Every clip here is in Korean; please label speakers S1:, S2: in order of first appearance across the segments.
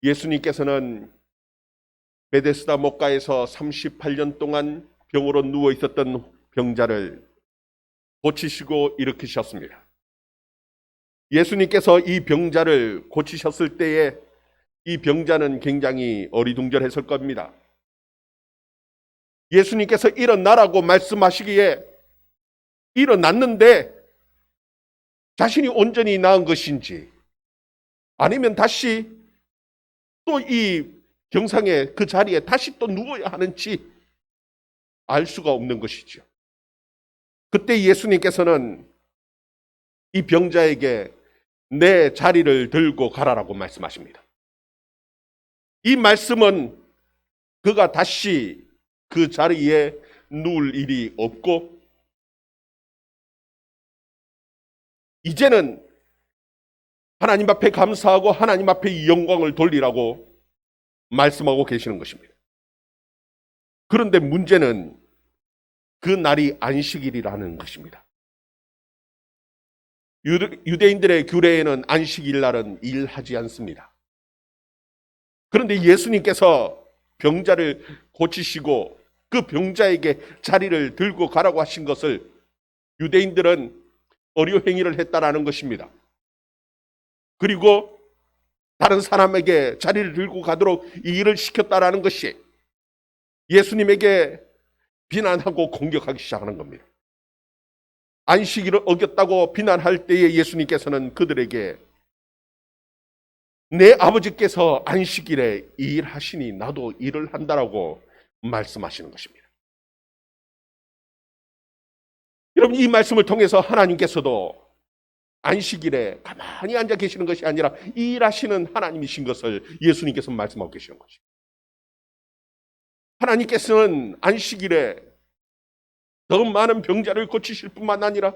S1: 예수님께서는 베데스다 목가에서 38년 동안 병으로 누워 있었던 병자를 고치시고 일으키셨습니다. 예수님께서 이 병자를 고치셨을 때에 이 병자는 굉장히 어리둥절했을 겁니다. 예수님께서 일어나라고 말씀하시기에 일어났는데 자신이 온전히 나은 것인지 아니면 다시 또 이 병상의 그 자리에 다시 또 누워야 하는지 알 수가 없는 것이죠. 그때 예수님께서는 이 병자에게 내 자리를 들고 가라라고 말씀하십니다. 이 말씀은 그가 다시 그 자리에 누울 일이 없고 이제는 하나님 앞에 감사하고 하나님 앞에 이 영광을 돌리라고 말씀하고 계시는 것입니다. 그런데 문제는 그 날이 안식일이라는 것입니다. 유대인들의 규례에는 안식일 날은 일하지 않습니다. 그런데 예수님께서 병자를 고치시고 그 병자에게 자리를 들고 가라고 하신 것을 유대인들은 어려행위를 했다라는 것입니다. 그리고 다른 사람에게 자리를 들고 가도록 이 일을 시켰다라는 것이 예수님에게 비난하고 공격하기 시작하는 겁니다. 안식일을 어겼다고 비난할 때에 예수님께서는 그들에게 내 아버지께서 안식일에 일하시니 나도 일을 한다라고 말씀하시는 것입니다. 여러분, 이 말씀을 통해서 하나님께서도 안식일에 가만히 앉아 계시는 것이 아니라 일하시는 하나님이신 것을 예수님께서 말씀하고 계시는 것입니다. 하나님께서는 안식일에 더 많은 병자를 고치실 뿐만 아니라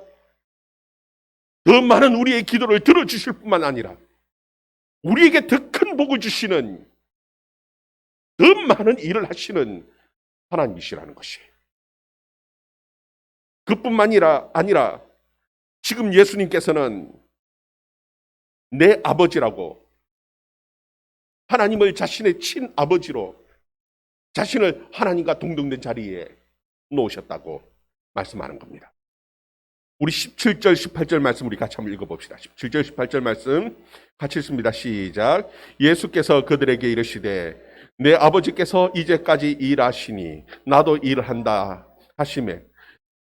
S1: 더 많은 우리의 기도를 들어주실 뿐만 아니라 우리에게 더 큰 복을 주시는 더 많은 일을 하시는 하나님이시라는 것이에요. 그뿐만 아니라 지금 예수님께서는 내 아버지라고 하나님을 자신의 친아버지로 자신을 하나님과 동등된 자리에 놓으셨다고 말씀하는 겁니다. 우리 17절, 18절 말씀 우리 같이 한번 읽어봅시다. 17절, 18절 말씀 같이 읽습니다. 시작. 예수께서 그들에게 이르시되 내 아버지께서 이제까지 일하시니 나도 일한다 하시매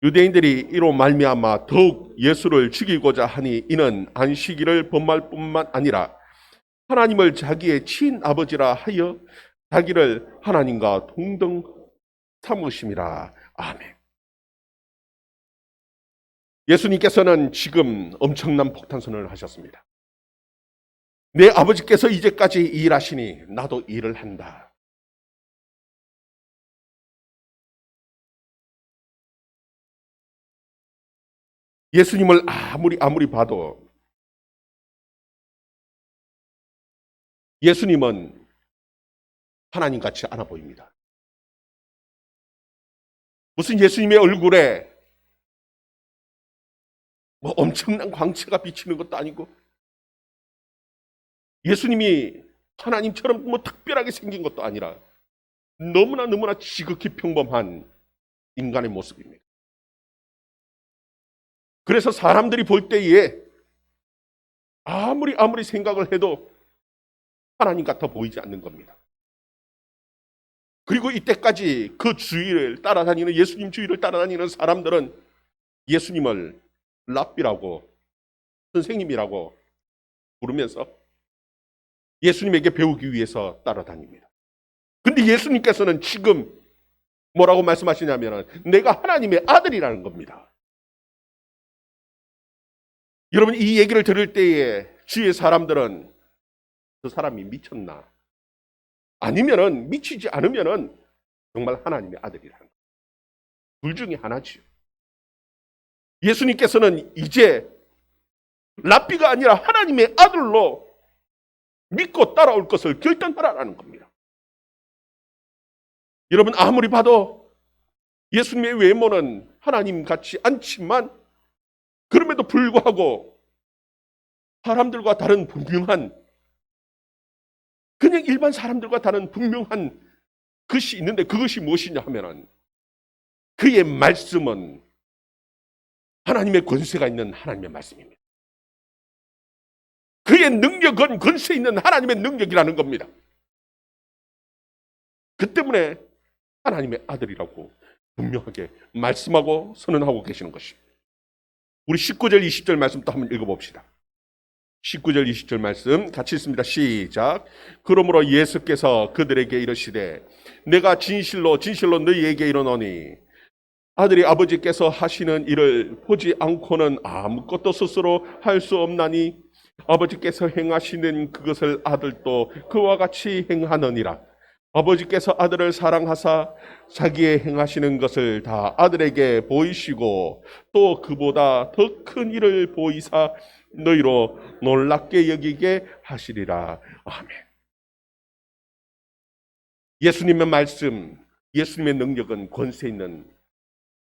S1: 유대인들이 이로 말미암아 더욱 예수를 죽이고자 하니 이는 안식일을 범할 뿐만 아니라 하나님을 자기의 친아버지라 하여 자기를 하나님과 동등 삼으심이라. 아멘. 예수님께서는 지금 엄청난 폭탄 선언을 하셨습니다. 내 아버지께서 이제까지 일하시니 나도 일을 한다. 예수님을 아무리 봐도 예수님은 하나님 같지 않아 보입니다. 무슨 예수님의 얼굴에 뭐 엄청난 광채가 비치는 것도 아니고 예수님이 하나님처럼 뭐 특별하게 생긴 것도 아니라 너무나 지극히 평범한 인간의 모습입니다. 그래서 사람들이 볼 때에 아무리 생각을 해도 하나님 같아 보이지 않는 겁니다. 그리고 이때까지 그 주위를 따라다니는 예수님 주위를 따라다니는 사람들은 예수님을 랍비라고 선생님이라고 부르면서 예수님에게 배우기 위해서 따라다닙니다. 근데 예수님께서는 지금 뭐라고 말씀하시냐면 내가 하나님의 아들이라는 겁니다. 여러분, 이 얘기를 들을 때에 주위의 사람들은 그 사람이 미쳤나? 아니면은 미치지 않으면은 정말 하나님의 아들이라는 거예요. 둘 중에 하나지요. 예수님께서는 이제 랍비가 아니라 하나님의 아들로 믿고 따라올 것을 결단하라는 겁니다. 여러분, 아무리 봐도 예수님의 외모는 하나님 같지 않지만 그럼에도 불구하고 사람들과 다른 분명한 그냥 일반 사람들과 다른 분명한 것이 있는데 그것이 무엇이냐 하면은 그의 말씀은 하나님의 권세가 있는 하나님의 말씀입니다. 그의 능력은 권세 있는 하나님의 능력이라는 겁니다. 그 때문에 하나님의 아들이라고 분명하게 말씀하고 선언하고 계시는 것입니다. 우리 19절 20절 말씀 또 한번 읽어봅시다. 19절 20절 말씀 같이 읽습니다. 시작. 그러므로 예수께서 그들에게 이르시되 내가 진실로 진실로 너희에게 이르노니 아들이 아버지께서 하시는 일을 보지 않고는 아무것도 스스로 할 수 없나니 아버지께서 행하시는 그것을 아들도 그와 같이 행하느니라. 아버지께서 아들을 사랑하사 자기의 행하시는 것을 다 아들에게 보이시고 또 그보다 더 큰 일을 보이사 너희로 놀랍게 여기게 하시리라. 아멘. 예수님의 말씀, 예수님의 능력은 권세 있는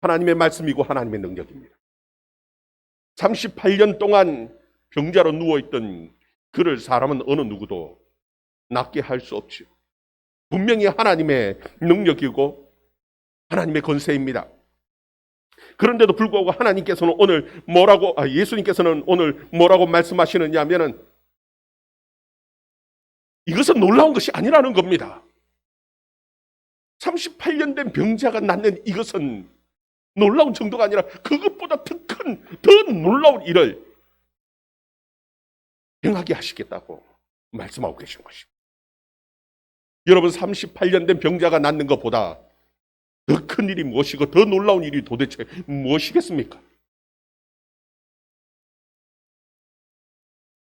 S1: 하나님의 말씀이고 하나님의 능력입니다. 38년 동안 병자로 누워있던 그를 사람은 어느 누구도 낫게 할 수 없죠. 분명히 하나님의 능력이고 하나님의 권세입니다. 그런데도 불구하고 하나님께서는 오늘 예수님께서는 오늘 뭐라고 말씀하시느냐 하면은 이것은 놀라운 것이 아니라는 겁니다. 38년 된 병자가 낫는 이것은 놀라운 정도가 아니라 그것보다 더 놀라운 일을 행하게 하시겠다고 말씀하고 계신 것입니다. 여러분 38년 된 병자가 낫는 것보다 더 큰 일이 무엇이고 더 놀라운 일이 도대체 무엇이겠습니까?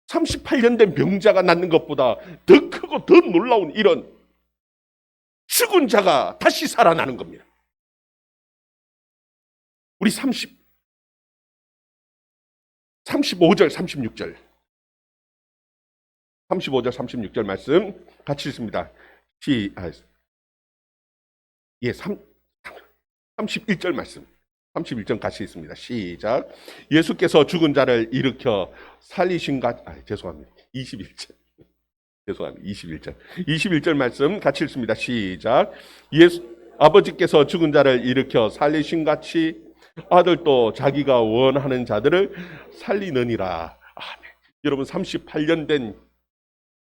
S1: 38년 된 병자가 낫는 것보다 더 크고 더 놀라운 일은 죽은 자가 다시 살아나는 겁니다. 우리 35절 36절 35절 36절 말씀 같이 읽습니다. 31절 말씀 31절 같이 읽습니다. 시작. 예수께서 죽은 자를 일으켜 살리신 죄송합니다. 21절 죄송합니다. 21절 말씀 같이 읽습니다. 시작. 아버지께서 죽은 자를 일으켜 살리신 같이 아들도 자기가 원하는 자들을 살리느니라. 아멘. 여러분 38년 된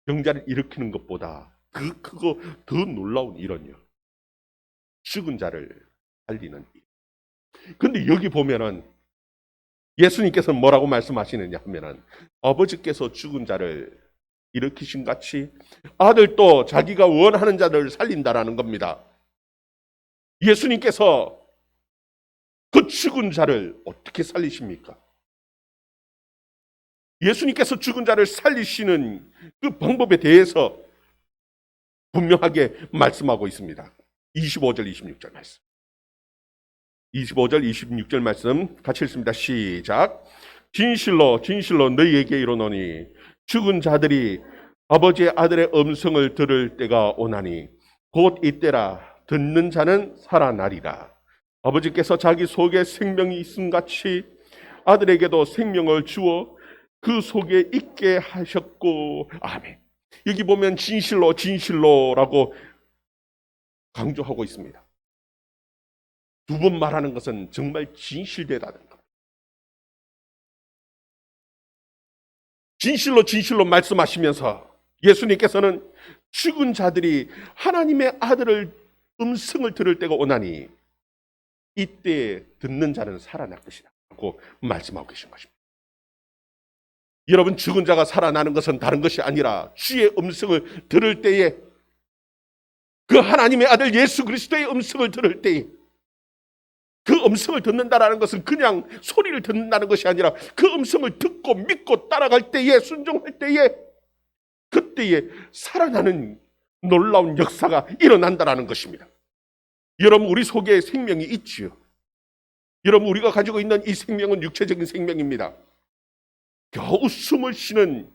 S1: 병자를 일으키는 것보다 그 크고 더 놀라운 일은요, 죽은 자를 살리는 일. 그런데 여기 보면은 예수님께서는 뭐라고 말씀하시느냐 하면은 아버지께서 죽은 자를 일으키신 같이 아들도 자기가 원하는 자들을 살린다라는 겁니다. 예수님께서 그 죽은 자를 어떻게 살리십니까? 예수님께서 죽은 자를 살리시는 그 방법에 대해서 분명하게 말씀하고 있습니다. 25절 26절 말씀 25절 26절 말씀 같이 읽습니다. 시작. 진실로 진실로 너희에게 이르노니 죽은 자들이 아버지의 아들의 음성을 들을 때가 오나니 곧 이때라. 듣는 자는 살아나리라. 아버지께서 자기 속에 생명이 있음같이 아들에게도 생명을 주어 그 속에 있게 하셨고. 아멘. 여기 보면 진실로 진실로라고 강조하고 있습니다. 두 번 말하는 것은 정말 진실되다는 겁니다. 진실로 진실로 말씀하시면서 예수님께서는 죽은 자들이 하나님의 아들을 음성을 들을 때가 오나니 이때 듣는 자는 살아날 것이다 라고 말씀하고 계신 것입니다. 여러분, 죽은 자가 살아나는 것은 다른 것이 아니라 주의 음성을 들을 때에, 그 하나님의 아들 예수 그리스도의 음성을 들을 때에, 그 음성을 듣는다라는 것은 그냥 소리를 듣는다는 것이 아니라 그 음성을 듣고 믿고 따라갈 때에, 순종할 때에, 그때에 살아나는 놀라운 역사가 일어난다라는 것입니다. 여러분, 우리 속에 생명이 있지요. 여러분, 우리가 가지고 있는 이 생명은 육체적인 생명입니다. 겨우 숨을 쉬는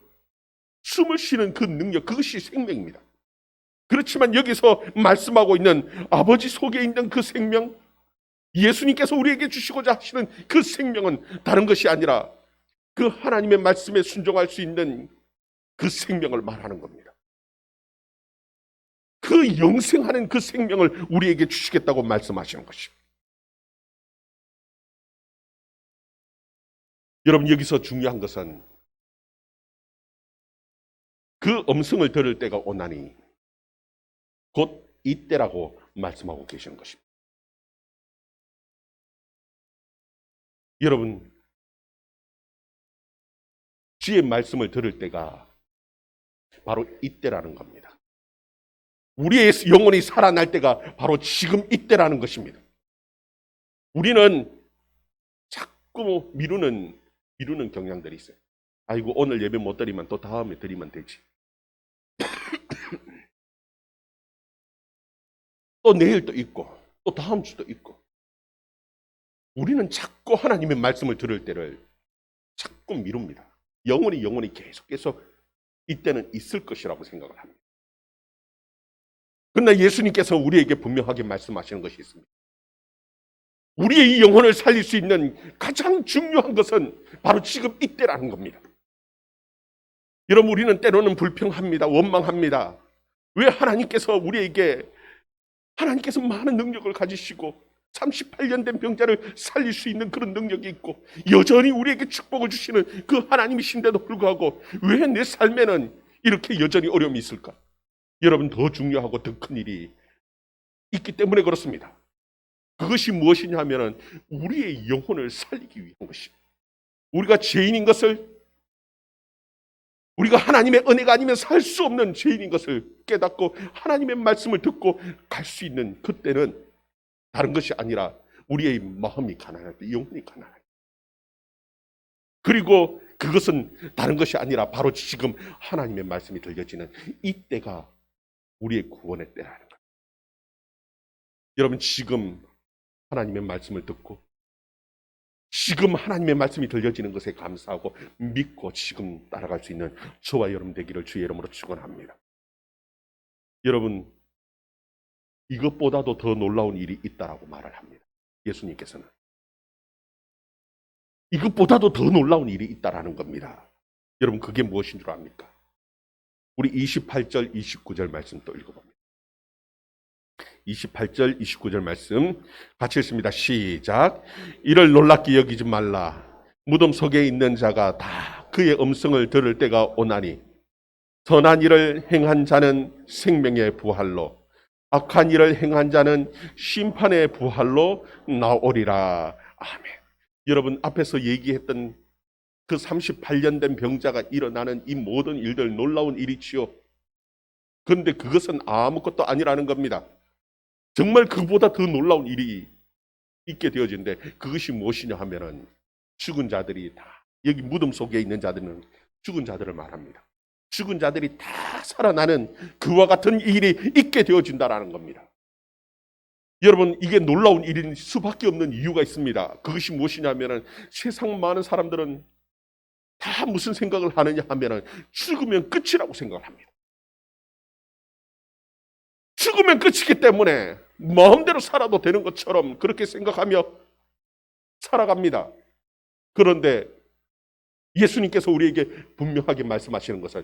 S1: 그 능력, 그것이 생명입니다. 그렇지만 여기서 말씀하고 있는 아버지 속에 있는 그 생명, 예수님께서 우리에게 주시고자 하시는 그 생명은 다른 것이 아니라 그 하나님의 말씀에 순종할 수 있는 그 생명을 말하는 겁니다. 그 영생하는 그 생명을 우리에게 주시겠다고 말씀하시는 것입니다. 여러분, 여기서 중요한 것은 그 음성을 들을 때가 오나니 곧 이때라고 말씀하고 계시는 것입니다. 여러분, 주의 말씀을 들을 때가 바로 이때라는 겁니다. 우리의 영혼이 살아날 때가 바로 지금 이때라는 것입니다. 우리는 자꾸 미루는 경향들이 있어요. 아이고, 오늘 예배 못 드리면 또 다음에 드리면 되지. 또 내일 또 있고 또 다음 주도 있고. 우리는 자꾸 하나님의 말씀을 들을 때를 자꾸 미룹니다. 영원히 계속해서 이때는 있을 것이라고 생각을 합니다. 그러나 예수님께서 우리에게 분명하게 말씀하시는 것이 있습니다. 우리의 이 영혼을 살릴 수 있는 가장 중요한 것은 바로 지금 이때라는 겁니다. 여러분, 우리는 때로는 불평합니다. 원망합니다. 왜 하나님께서 많은 능력을 가지시고 38년 된 병자를 살릴 수 있는 그런 능력이 있고 여전히 우리에게 축복을 주시는 그 하나님이신데도 불구하고 왜 내 삶에는 이렇게 여전히 어려움이 있을까? 여러분, 더 중요하고 더 큰 일이 있기 때문에 그렇습니다. 그것이 무엇이냐 하면은 우리의 영혼을 살리기 위한 것입니다. 우리가 죄인인 것을, 우리가 하나님의 은혜가 아니면 살 수 없는 죄인인 것을 깨닫고 하나님의 말씀을 듣고 갈 수 있는 그때는 다른 것이 아니라 우리의 마음이 가난할 때, 영혼이 가난할 때. 그리고 그것은 다른 것이 아니라 바로 지금 하나님의 말씀이 들려지는 이때가 우리의 구원의 때라는 거예요. 여러분, 지금 하나님의 말씀을 듣고 지금 하나님의 말씀이 들려지는 것에 감사하고 믿고 지금 따라갈 수 있는 저와 여러분 되기를 주의 이름으로 축원합니다. 여러분, 이것보다도 더 놀라운 일이 있다라고 말을 합니다. 예수님께서는 이것보다도 더 놀라운 일이 있다라는 겁니다. 여러분, 그게 무엇인 줄 압니까? 우리 28절, 29절 말씀 또 읽어봅니다. 28절, 29절 말씀 같이 읽습니다. 시작. 이를 놀랍게 여기지 말라. 무덤 속에 있는 자가 다 그의 음성을 들을 때가 오나니 선한 일을 행한 자는 생명의 부활로 악한 일을 행한 자는 심판의 부활로 나오리라. 아멘. 여러분, 앞에서 얘기했던 그 38년 된 병자가 일어나는 이 모든 일들 놀라운 일이지요. 그런데 그것은 아무것도 아니라는 겁니다. 정말 그보다 더 놀라운 일이 있게 되어진데 그것이 무엇이냐 하면은 죽은 자들이 다, 여기 무덤 속에 있는 자들은 죽은 자들을 말합니다. 죽은 자들이 다 살아나는 그와 같은 일이 있게 되어진다라는 겁니다. 여러분, 이게 놀라운 일일 수밖에 없는 이유가 있습니다. 그것이 무엇이냐면은 세상 많은 사람들은 다 무슨 생각을 하느냐 하면은 죽으면 끝이라고 생각을 합니다. 죽으면 끝이기 때문에 마음대로 살아도 되는 것처럼 그렇게 생각하며 살아갑니다. 그런데 예수님께서 우리에게 분명하게 말씀하시는 것은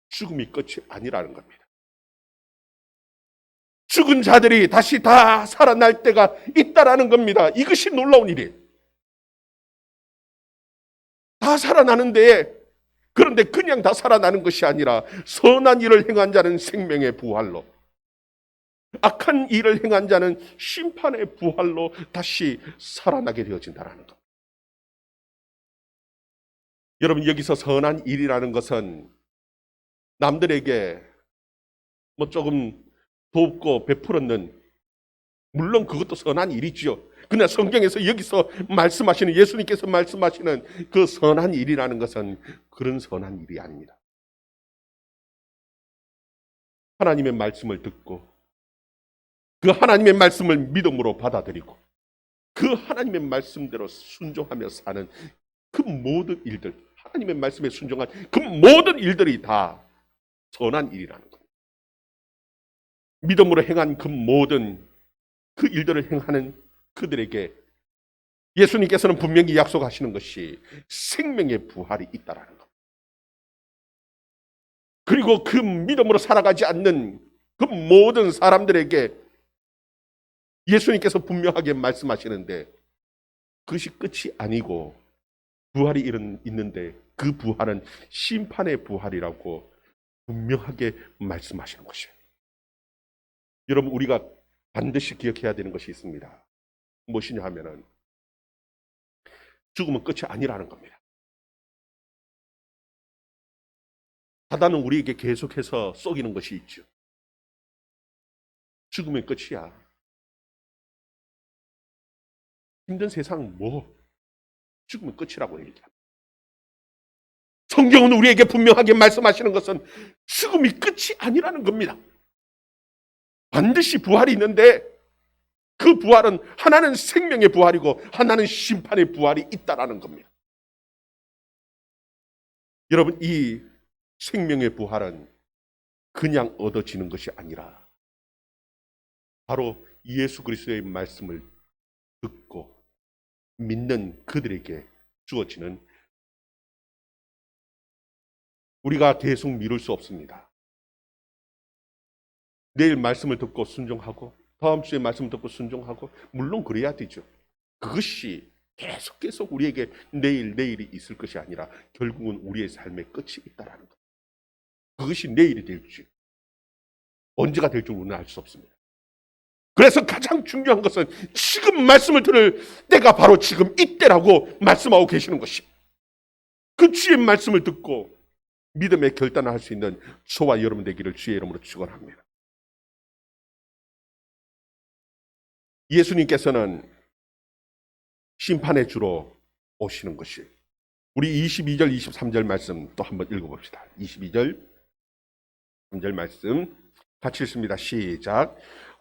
S1: 죽음이 끝이 아니라는 겁니다. 죽은 자들이 다시 다 살아날 때가 있다라는 겁니다. 이것이 놀라운 일이에요. 다 살아나는데, 그런데 그냥 다 살아나는 것이 아니라 선한 일을 행한 자는 생명의 부활로, 악한 일을 행한 자는 심판의 부활로 다시 살아나게 되어진다는 것. 여러분, 여기서 선한 일이라는 것은 남들에게 뭐 조금 돕고 베풀었는, 물론 그것도 선한 일이지요. 그러나 성경에서 여기서 말씀하시는, 예수님께서 말씀하시는 그 선한 일이라는 것은 그런 선한 일이 아닙니다. 하나님의 말씀을 듣고 그 하나님의 말씀을 믿음으로 받아들이고 그 하나님의 말씀대로 순종하며 사는 그 모든 일들, 하나님의 말씀에 순종한 그 모든 일들이 다 선한 일이라는 겁니다. 믿음으로 행한 그 모든 그 일들을 행하는 그들에게 예수님께서는 분명히 약속하시는 것이 생명의 부활이 있다라는 것. 그리고 그 믿음으로 살아가지 않는 그 모든 사람들에게 예수님께서 분명하게 말씀하시는데 그것이 끝이 아니고 부활이 있는데 그 부활은 심판의 부활이라고 분명하게 말씀하시는 것이에요. 여러분, 우리가 반드시 기억해야 되는 것이 있습니다. 무엇이냐 하면은 죽음은 끝이 아니라는 겁니다. 사단은 우리에게 계속해서 쏘기는 것이 있죠. 죽음의 끝이야. 힘든 세상 죽음의 끝이라고 얘기합니다. 성경은 우리에게 분명하게 말씀하시는 것은 죽음이 끝이 아니라는 겁니다. 반드시 부활이 있는데 그 부활은 하나는 생명의 부활이고 하나는 심판의 부활이 있다라는 겁니다. 여러분, 이 생명의 부활은 그냥 얻어지는 것이 아니라 바로 예수 그리스도의 말씀을 듣고 믿는 그들에게 주어지는, 우리가 계속 미룰 수 없습니다. 내일 말씀을 듣고 순종하고 다음 주에 말씀을 듣고 순종하고 물론 그래야 되죠. 그것이 계속 우리에게 내일이 있을 것이 아니라 결국은 우리의 삶의 끝이 있다라는 것. 그것이 내일이 될지 언제가 될 줄 우리는 알 수 없습니다. 그래서 가장 중요한 것은 지금 말씀을 들을 때가 바로 지금 이때라고 말씀하고 계시는 것이, 그 주의 말씀을 듣고 믿음의 결단을 할 수 있는 저와 여러분 되기를 주의 이름으로 축원합니다. 예수님께서는 심판의 주로 오시는 것이, 우리 22절 23절 말씀 또 한번 읽어봅시다. 22절 3절 말씀 같이 읽습니다. 시작.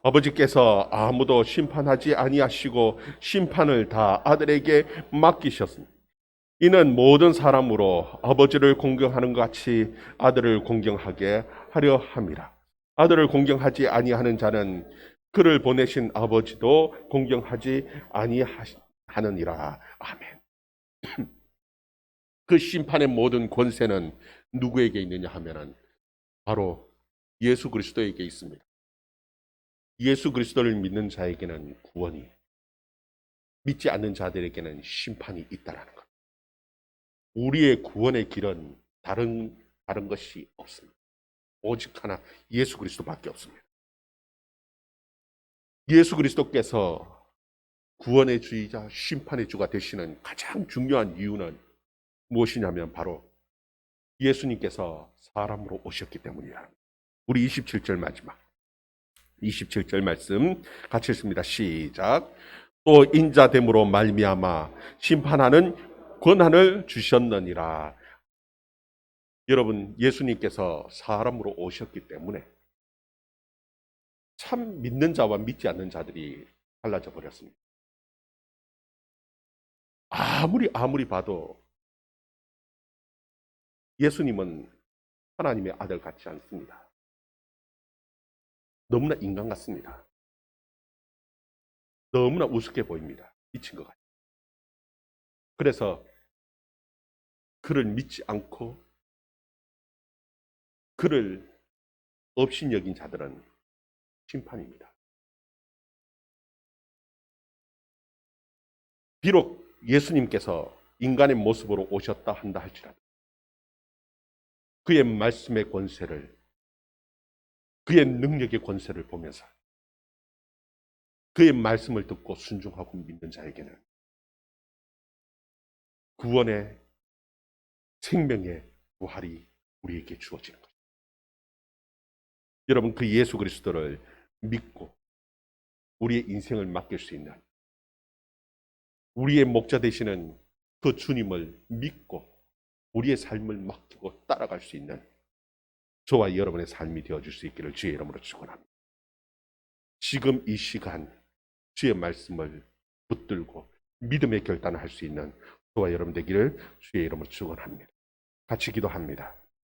S1: 아버지께서 아무도 심판하지 아니하시고 심판을 다 아들에게 맡기셨습니다. 이는 모든 사람으로 아버지를 공경하는 것 같이 아들을 공경하게 하려 함이라. 아들을 공경하지 아니하는 자는 그를 보내신 아버지도 공경하지 아니하느니라. 아멘. 그 심판의 모든 권세는 누구에게 있느냐 하면은 바로 예수 그리스도에게 있습니다. 예수 그리스도를 믿는 자에게는 구원이, 믿지 않는 자들에게는 심판이 있다라는 것. 우리의 구원의 길은 다른 것이 없습니다. 오직 하나, 예수 그리스도밖에 없습니다. 예수 그리스도께서 구원의 주이자 심판의 주가 되시는 가장 중요한 이유는 무엇이냐면 바로 예수님께서 사람으로 오셨기 때문이라. 우리 27절 마지막 27절 말씀 같이 읽습니다. 시작. 또 인자됨으로 말미암아 심판하는 권한을 주셨느니라. 여러분, 예수님께서 사람으로 오셨기 때문에 참 믿는 자와 믿지 않는 자들이 갈라져 버렸습니다. 아무리 봐도 예수님은 하나님의 아들 같지 않습니다. 너무나 인간 같습니다. 너무나 우습게 보입니다. 미친 것 같아요. 그래서 그를 믿지 않고 그를 업신여긴 자들은 심판입니다. 비록 예수님께서 인간의 모습으로 오셨다 한다 할지라도 그의 말씀의 권세를, 그의 능력의 권세를 보면서 그의 말씀을 듣고 순종하고 믿는 자에게는 구원의 생명의 부활이 우리에게 주어지는 것입니다. 여러분, 그 예수 그리스도를 믿고 우리의 인생을 맡길 수 있는, 우리의 목자 되시는 그 주님을 믿고 우리의 삶을 맡기고 따라갈 수 있는 저와 여러분의 삶이 되어줄 수 있기를 주의 이름으로 축원합니다. 지금 이 시간 주의 말씀을 붙들고 믿음의 결단을 할 수 있는 저와 여러분 되기를 주의 이름으로 축원합니다. 같이 기도합니다.